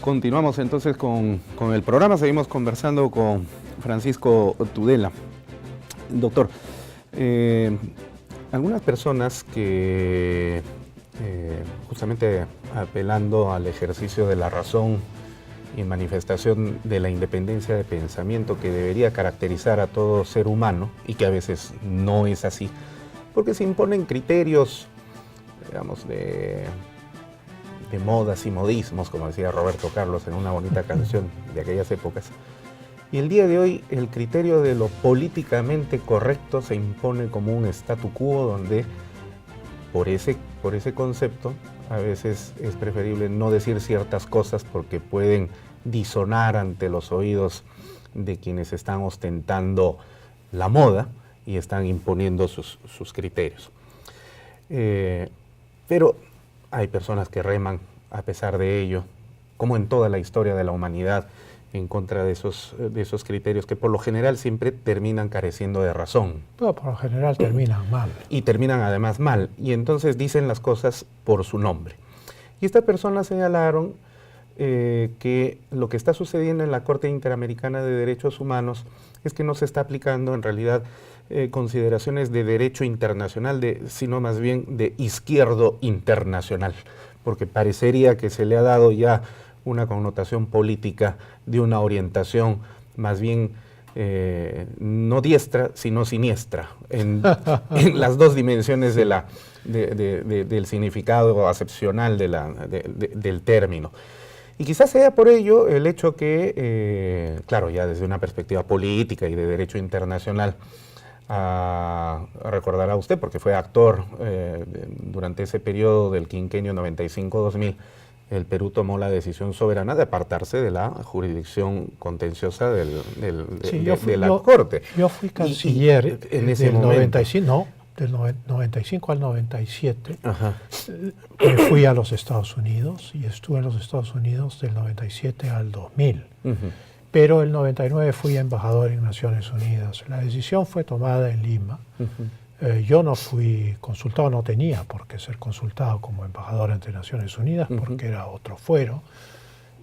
Continuamos entonces con el programa, seguimos conversando con Francisco Tudela. Doctor, algunas personas que justamente apelando al ejercicio de la razón y manifestación de la independencia de pensamiento que debería caracterizar a todo ser humano, y que a veces no es así, porque se imponen criterios, digamos, de modas y modismos, como decía Roberto Carlos en una bonita canción de aquellas épocas. Y el día de hoy el criterio de lo políticamente correcto se impone como un statu quo donde por ese concepto a veces es preferible no decir ciertas cosas porque pueden disonar ante los oídos de quienes están ostentando la moda y están imponiendo sus criterios. Pero hay personas que reman a pesar de ello, como en toda la historia de la humanidad, en contra de esos criterios que por lo general siempre terminan careciendo de razón. Pero por lo general terminan mal. Y terminan además mal, y entonces dicen las cosas por su nombre. Y estas personas señalaron que lo que está sucediendo en la Corte Interamericana de Derechos Humanos es que no se está aplicando en realidad consideraciones de derecho internacional, sino más bien de izquierdo internacional, porque parecería que se le ha dado ya una connotación política de una orientación más bien no diestra, sino siniestra, en las dos dimensiones del significado acepcional del término. Y quizás sea por ello el hecho que, claro, ya desde una perspectiva política y de derecho internacional, recordará usted, porque fue actor durante ese periodo del quinquenio 95-2000, el Perú tomó la decisión soberana de apartarse de la jurisdicción contenciosa de la Corte. Yo fui canciller en ese del momento. 95, no, del 95 al 97. Fui a los Estados Unidos y estuve en los Estados Unidos del 97 al 2000. Pero el 99 fui embajador en Naciones Unidas. La decisión fue tomada en Lima. Yo no fui consultado, no tenía por qué ser consultado como embajador ante Naciones Unidas, porque era otro fuero.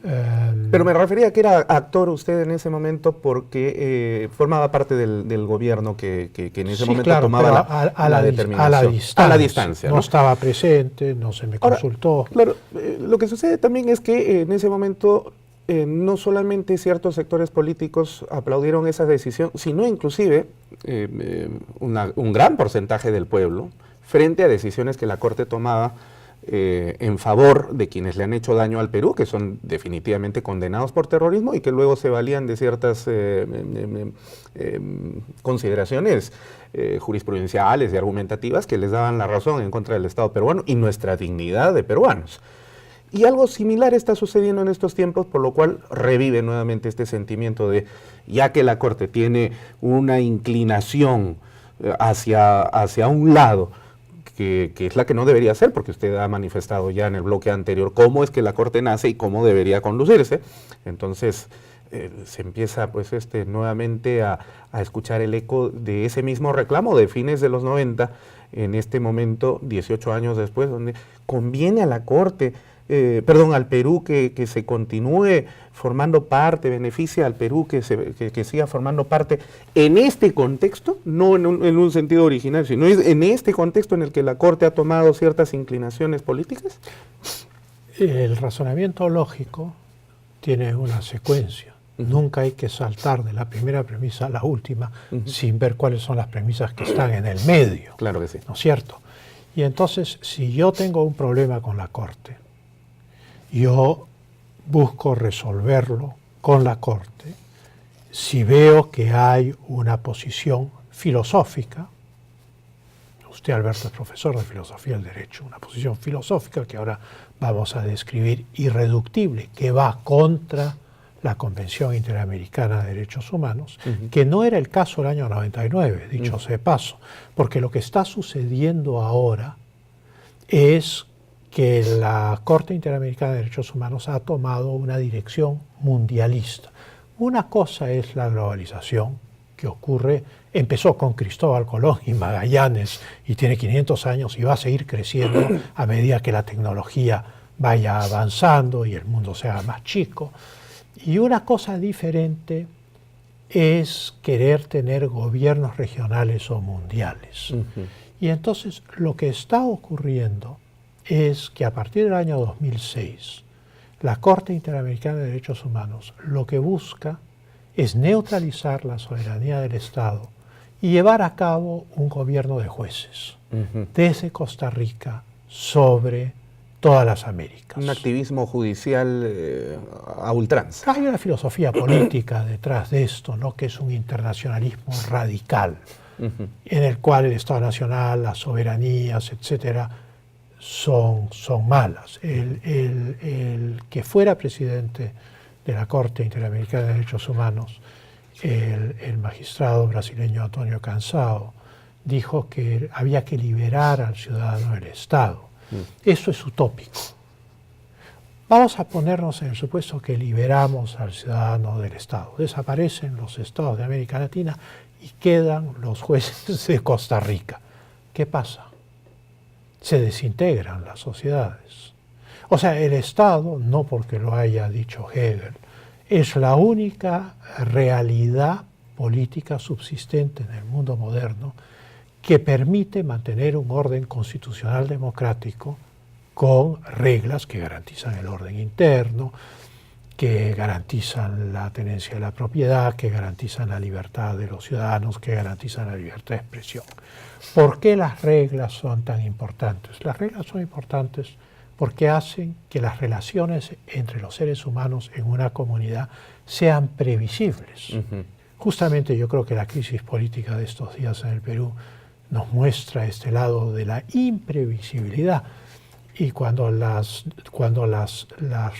Pero me refería a que era actor usted en ese momento porque formaba parte del gobierno que en ese momento claro, tomaba la determinación. A la distancia. No estaba presente, no se me consultó. Claro, lo que sucede también es que en ese momento no solamente ciertos sectores políticos aplaudieron esa decisión, sino inclusive un gran porcentaje del pueblo frente a decisiones que la Corte tomaba en favor de quienes le han hecho daño al Perú, que son definitivamente condenados por terrorismo y que luego se valían de ciertas consideraciones jurisprudenciales y argumentativas que les daban la razón en contra del Estado peruano y nuestra dignidad de peruanos. Y algo similar está sucediendo en estos tiempos, por lo cual revive nuevamente este sentimiento de, ya que la Corte tiene una inclinación hacia un lado, que es la que no debería ser, porque usted ha manifestado ya en el bloque anterior cómo es que la Corte nace y cómo debería conducirse, entonces se empieza pues nuevamente a escuchar el eco de ese mismo reclamo de fines de los 90, en este momento, 18 años después, donde conviene a la Corte, al Perú que se continúe formando parte, beneficia al Perú que siga formando parte en este contexto, no en un sentido original, sino en este contexto en el que la Corte ha tomado ciertas inclinaciones políticas? El razonamiento lógico tiene una secuencia. Nunca hay que saltar de la primera premisa a la última sin ver cuáles son las premisas que están en el medio. Claro que sí. ¿No es cierto? Y entonces, si yo tengo un problema con la Corte, yo busco resolverlo con la Corte. Si veo que hay una posición filosófica, usted, Alberto, es profesor de filosofía del derecho, una posición filosófica que ahora vamos a describir irreductible, que va contra la Convención Interamericana de Derechos Humanos, que no era el caso del año 99, dicho sea de paso, porque lo que está sucediendo ahora es que la Corte Interamericana de Derechos Humanos ha tomado una dirección mundialista. Una cosa es la globalización que empezó con Cristóbal Colón y Magallanes y tiene 500 años y va a seguir creciendo a medida que la tecnología vaya avanzando y el mundo sea más chico. Y una cosa diferente es querer tener gobiernos regionales o mundiales. Y entonces lo que está ocurriendo es que a partir del año 2006, la Corte Interamericana de Derechos Humanos lo que busca es neutralizar la soberanía del Estado y llevar a cabo un gobierno de jueces desde Costa Rica sobre todas las Américas. Un activismo judicial a ultranza. Hay una filosofía política detrás de esto, ¿no?, que es un internacionalismo radical, en el cual el Estado Nacional, las soberanías, etcétera, son malas. El que fuera presidente de la Corte Interamericana de Derechos Humanos, el magistrado brasileño Antonio Cansao, dijo que había que liberar al ciudadano del Estado. Eso es utópico. Vamos a ponernos en el supuesto que liberamos al ciudadano del Estado. Desaparecen los estados de América Latina y quedan los jueces de Costa Rica. ¿Qué pasa? Se desintegran las sociedades. O sea, el Estado, no porque lo haya dicho Hegel, es la única realidad política subsistente en el mundo moderno que permite mantener un orden constitucional democrático con reglas que garantizan el orden interno, que garantizan la tenencia de la propiedad, que garantizan la libertad de los ciudadanos, que garantizan la libertad de expresión. ¿Por qué las reglas son tan importantes? Las reglas son importantes porque hacen que las relaciones entre los seres humanos en una comunidad sean previsibles. Justamente yo creo que la crisis política de estos días en el Perú nos muestra este lado de la imprevisibilidad. Y cuando las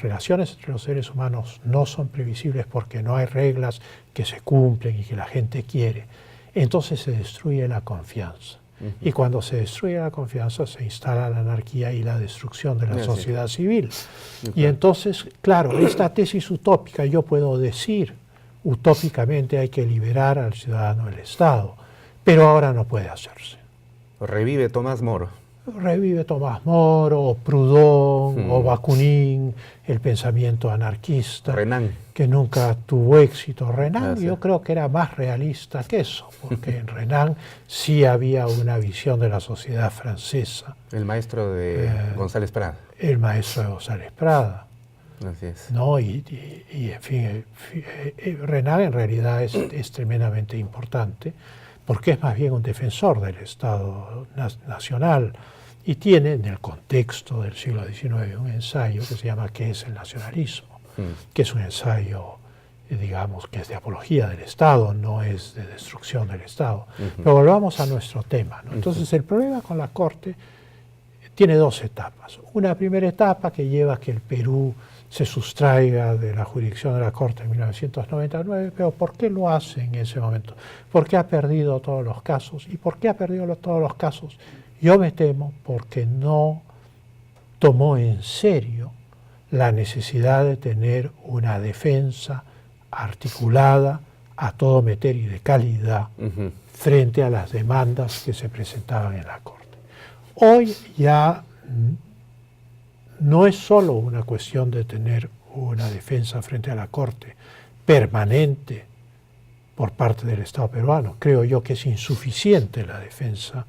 relaciones entre los seres humanos no son previsibles porque no hay reglas que se cumplen y que la gente quiere, entonces se destruye la confianza. Y cuando se destruye la confianza se instala la anarquía y la destrucción de la sociedad civil. Y entonces, claro, esta tesis utópica, yo puedo decir, utópicamente hay que liberar al ciudadano del Estado, pero ahora no puede hacerse. Revive Tomás Moro. Revive Tomás Moro, o Proudhon, o Bakunin, el pensamiento anarquista, Renan, que nunca tuvo éxito. Renan yo creo que era más realista que eso, porque en Renan sí había una visión de la sociedad francesa. el maestro de González Prada. El maestro de González Prada. Así es. ¿No? Y en fin, Renan en realidad es tremendamente importante, porque es más bien un defensor del Estado nacional y tiene en el contexto del siglo XIX un ensayo que se llama ¿Qué es el nacionalismo? Que es un ensayo, digamos, que es de apología del Estado, no es de destrucción del Estado. Pero volvamos a nuestro tema, ¿no? Entonces el problema con la Corte tiene dos etapas. Una primera etapa que lleva a que el Perú se sustraiga de la jurisdicción de la Corte en 1999, pero ¿por qué lo hace en ese momento? ¿Por qué ha perdido todos los casos? ¿Y por qué ha perdido todos los casos? Yo me temo porque no tomó en serio la necesidad de tener una defensa articulada, a todo meter y de calidad frente a las demandas que se presentaban en la Corte. Hoy ya no es solo una cuestión de tener una defensa frente a la Corte permanente por parte del Estado peruano. Creo yo que es insuficiente la defensa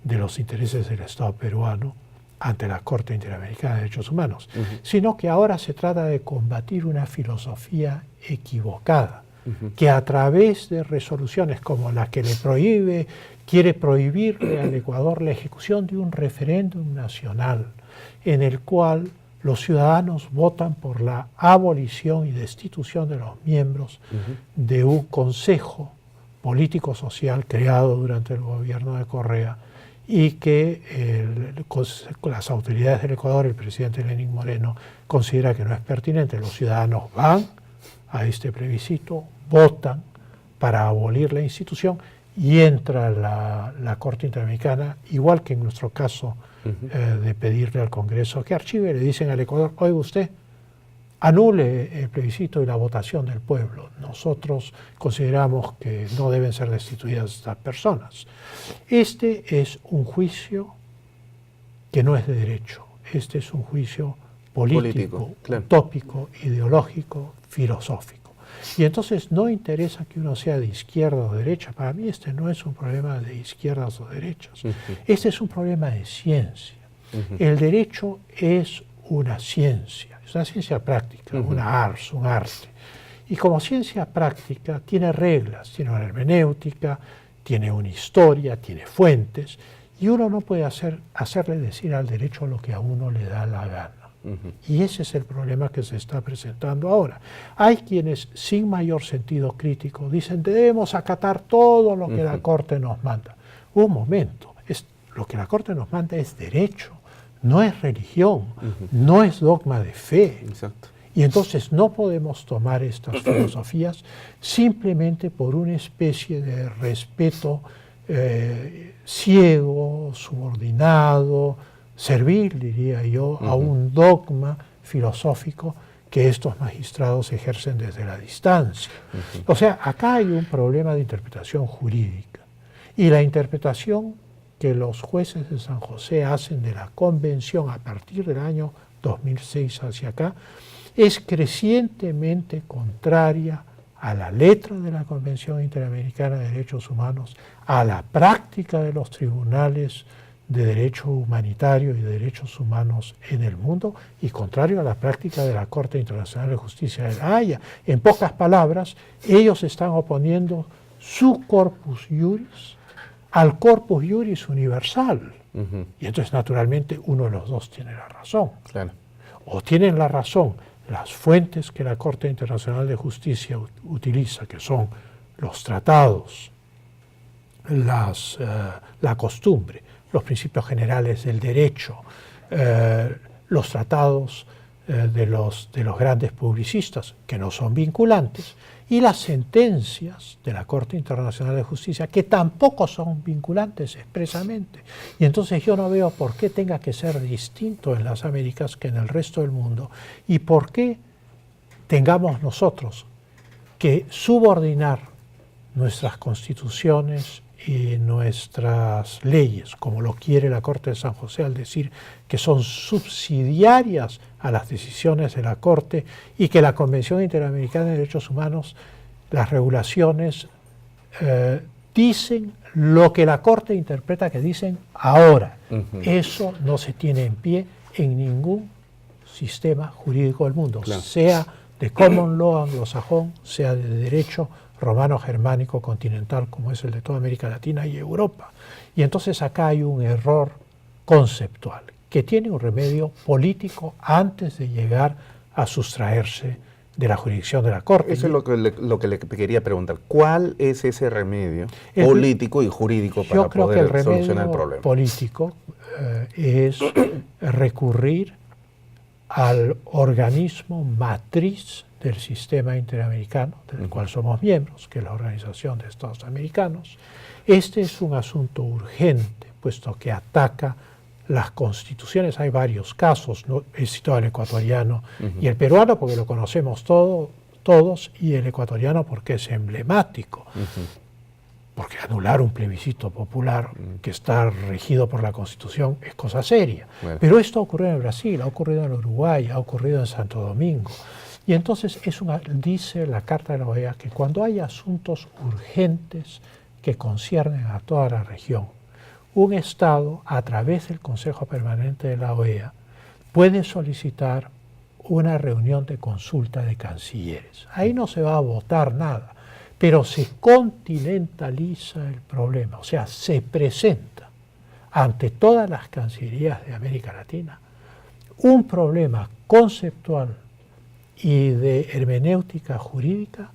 de los intereses del Estado peruano ante la Corte Interamericana de Derechos Humanos, sino que ahora se trata de combatir una filosofía equivocada, que a través de resoluciones como la que quiere prohibirle al Ecuador la ejecución de un referéndum nacional en el cual los ciudadanos votan por la abolición y destitución de los miembros de un consejo político-social creado durante el gobierno de Correa y que las autoridades del Ecuador, el presidente Lenín Moreno, considera que no es pertinente. Los ciudadanos van a este plebiscito, votan para abolir la institución y entra la Corte Interamericana, igual que en nuestro caso de pedirle al Congreso que archive, le dicen al Ecuador, oiga usted, anule el plebiscito y la votación del pueblo. Nosotros consideramos que no deben ser destituidas estas personas. Este es un juicio que no es de derecho, este es un juicio político, claro. utópico, ideológico, filosófico. Y entonces no interesa que uno sea de izquierda o derecha. Para mí este no es un problema de izquierdas o derechas. Este es un problema de ciencia. El derecho es una ciencia práctica, un arte. Y como ciencia práctica tiene reglas, tiene una hermenéutica, tiene una historia, tiene fuentes, y uno no puede hacerle decir al derecho lo que a uno le da la gana. Y ese es el problema que se está presentando ahora. Hay quienes, sin mayor sentido crítico, dicen debemos acatar todo lo que la Corte nos manda. Un momento, lo que la Corte nos manda es derecho, no es religión, no es dogma de fe. Exacto. Y entonces no podemos tomar estas filosofías simplemente por una especie de respeto ciego, subordinado, servil, diría yo, a un dogma filosófico que estos magistrados ejercen desde la distancia. O sea, acá hay un problema de interpretación jurídica. Y la interpretación que los jueces de San José hacen de la Convención a partir del año 2006 hacia acá es crecientemente contraria a la letra de la Convención Interamericana de Derechos Humanos, a la práctica de los tribunales de derecho humanitario y de derechos humanos en el mundo y contrario a la práctica de la Corte Internacional de Justicia de La Haya. En pocas palabras, ellos están oponiendo su corpus juris al corpus juris universal. Y entonces, naturalmente, uno de los dos tiene la razón. Claro. O tienen la razón las fuentes que la Corte Internacional de Justicia utiliza, que son los tratados, la costumbre, los principios generales del derecho, los tratados de los grandes publicistas, que no son vinculantes, y las sentencias de la Corte Internacional de Justicia, que tampoco son vinculantes expresamente. Y entonces yo no veo por qué tenga que ser distinto en las Américas que en el resto del mundo, y por qué tengamos nosotros que subordinar nuestras constituciones y nuestras leyes, como lo quiere la Corte de San José al decir que son subsidiarias a las decisiones de la Corte y que la Convención Interamericana de Derechos Humanos, las regulaciones, dicen lo que la Corte interpreta que dicen ahora. Eso no se tiene en pie en ningún sistema jurídico del mundo, claro, sea de common law anglosajón, sea de derecho romano-germánico continental, como es el de toda América Latina y Europa. Y entonces acá hay un error conceptual, que tiene un remedio político antes de llegar a sustraerse de la jurisdicción de la Corte. Eso es lo que le quería preguntar. ¿Cuál es ese remedio político y jurídico para poder solucionar el problema? Político es recurrir al organismo matriz del sistema interamericano, del cual somos miembros, que es la Organización de Estados Americanos. Este es un asunto urgente, puesto que ataca las constituciones. Hay varios casos, ¿no? He citado el ecuatoriano y el peruano porque lo conocemos todos, y el ecuatoriano porque es emblemático. Porque anular un plebiscito popular que está regido por la Constitución es cosa seria. Bueno. Pero esto ha ocurrido en Brasil, ha ocurrido en Uruguay, ha ocurrido en Santo Domingo. Y entonces dice la Carta de la OEA que cuando hay asuntos urgentes que conciernen a toda la región, un Estado, a través del Consejo Permanente de la OEA, puede solicitar una reunión de consulta de cancilleres. Ahí no se va a votar nada, pero se continentaliza el problema, o sea, se presenta ante todas las cancillerías de América Latina un problema conceptual y de hermenéutica jurídica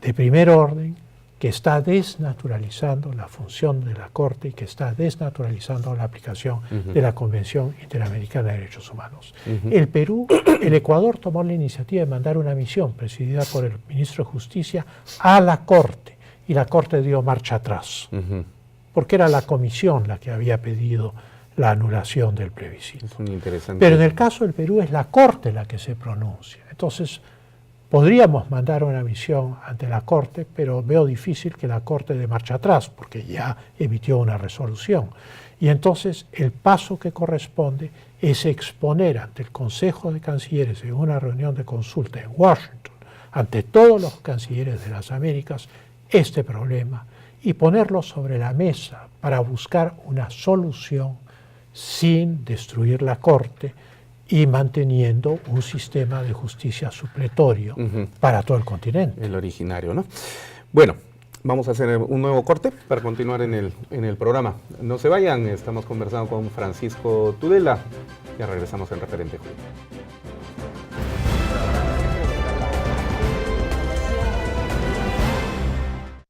de primer orden que está desnaturalizando la función de la Corte y que está desnaturalizando la aplicación de la Convención Interamericana de Derechos Humanos. El Ecuador tomó la iniciativa de mandar una misión presidida por el ministro de Justicia a la Corte, y la Corte dio marcha atrás, porque era la Comisión la que había pedido la anulación del plebiscito. Es muy interesante. Pero en el caso del Perú es la Corte la que se pronuncia. Entonces, Podríamos mandar una misión ante la Corte, pero veo difícil que la Corte dé marcha atrás, porque ya emitió una resolución. Y entonces el paso que corresponde es exponer ante el Consejo de Cancilleres en una reunión de consulta en Washington, ante todos los cancilleres de las Américas, este problema y ponerlo sobre la mesa para buscar una solución sin destruir la Corte y manteniendo un sistema de justicia supletorio para todo el continente. El originario, ¿no? Bueno, vamos a hacer un nuevo corte para continuar en el programa. No se vayan, estamos conversando con Francisco Tudela. Ya regresamos en Referente Jurídico.